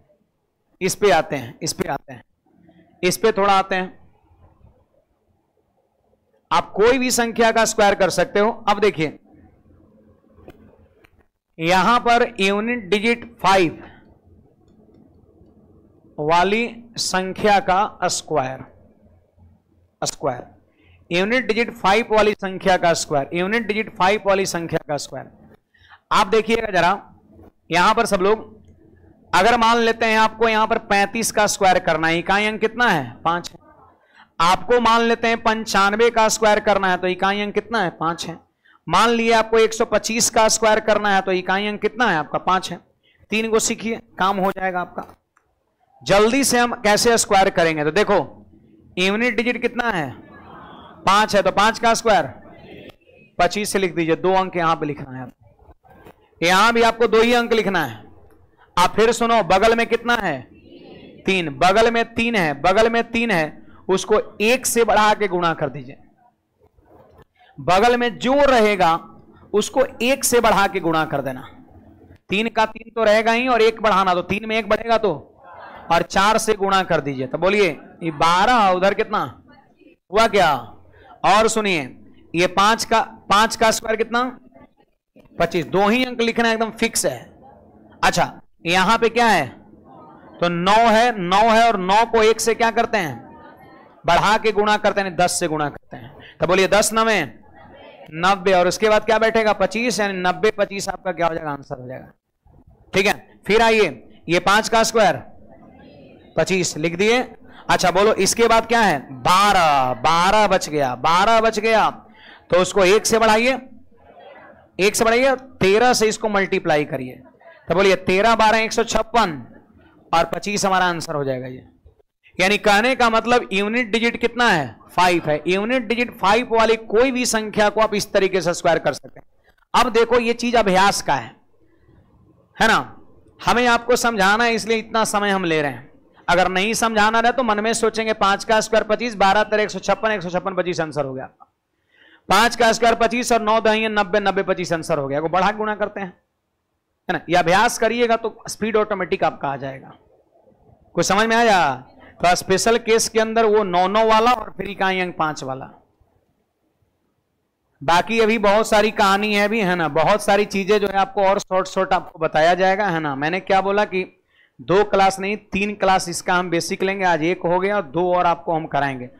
इस पे आते हैं, इस पे आते हैं, इस पे थोड़ा आते हैं। आप कोई भी संख्या का स्क्वायर कर सकते हो। अब देखिए, यहां पर यूनिट डिजिट 5 वाली संख्या का स्क्वायर, यूनिट डिजिट 5 वाली संख्या का स्क्वायर, यूनिट डिजिट 5 वाली संख्या का स्क्वायर। आप देखिएगा जरा, यहां पर सब लोग, अगर मान लेते हैं आपको यहां पर 35 का स्क्वायर करना है, इकाई अंक कितना है, 5 है। आपको मान लेते हैं 95 का स्क्वायर करना है, तो इकाई अंक कितना है, 5 है। मान लिए आपको 125 का स्क्वायर करना है, तो इकाई अंक कितना है आपका, 5 है। 3 को सीखिए, काम हो जाएगा आपका। जल्दी से हम कैसे स्क्वायर करेंगे, तो देखो यूनिट डिजिट कितना है, 5 है, तो 5 का स्क्वायर 25 से लिख दीजिए। 2 अंक यहां पे लिखना है, यहां भी आपको 2 ही अंक लिखना है। आप फिर सुनो, बगल में कितना है, 3, बगल में 3 है, बगल में 3 है, उसको 1 से बढ़ा के गुणा कर दीजिए। बगल में जो रहेगा उसको 1 से बढ़ा के गुणा कर देना। 3 का 3 तो रहेगा ही, और 1 बढ़ाना, तो 3 में 1 बढ़ेगा तो, और 4 से गुणा कर दीजिए। तो बोलिए ये 12, उधर कितना हुआ क्या। और सुनिए, ये 5 का स्क्वायर कितना, 25। 2 ही अंक लिखना एकदम फिक्स है। अच्छा, यहां पे क्या है, तो 9 है, 9 है, और 9 को 1 से क्या करते हैं, बढ़ा के गुणा करते हैं, 10 से गुणा करते हैं। तो बोलिए 10 9 90 और उसके बाद क्या बैठेगा 25, यानी 90 25 आपका क्या हो जाएगा आंसर हो जाएगा। ठीक है, फिर आइए ये 5 का स्क्वायर 25 लिख दिए। अच्छा बोलो इसके बाद क्या है 12, 12 बच गया, 12 बच गया तो उसको 1 से बढ़ाइए, 1 से बढ़ाइए 13 से इसको मल्टीप्लाई करिए तो बोलिए 13 12 156 और 25 हमारा आंसर हो जाएगा ये। यानी कहने का मतलब यूनिट डिजिट कितना है 5 है। यूनिट डिजिट 5 वाली कोई भी संख्या को आप इस तरीके से स्क्वायर कर सकते हैं। अब देखो ये चीज अभ्यास का है ना, हमें आपको समझाना है इसलिए इतना समय हम ले रहे हैं। अगर नहीं समझाना रहे तो मन में सोचेंगे 5 का स्क्वायर 25, 12 13 156, 156 25 आंसर हो गया। 5 का स्क्वायर 25 और 9 दही 90, 90 25 आंसर हो गया। वो बढ़ा गुणा करते हैं है ना, ये अभ्यास करिएगा तो स्पीड ऑटोमेटिक आपका आ जाएगा। कुछ समझ में आया? तो स्पेशल केस के अंदर वो 9 वाला और फिर इकाई अंक 5 वाला। बाकी अभी बहुत सारी कहानी है भी है ना, बहुत सारी चीजें जो है आपको और शॉर्ट आपको बताया जाएगा है ना। मैंने क्या बोला कि 2 क्लास नहीं 3 क्लास इसका हम बेसिक लेंगे, आज 1 हो गया और 2 और आपको हम कराएंगे।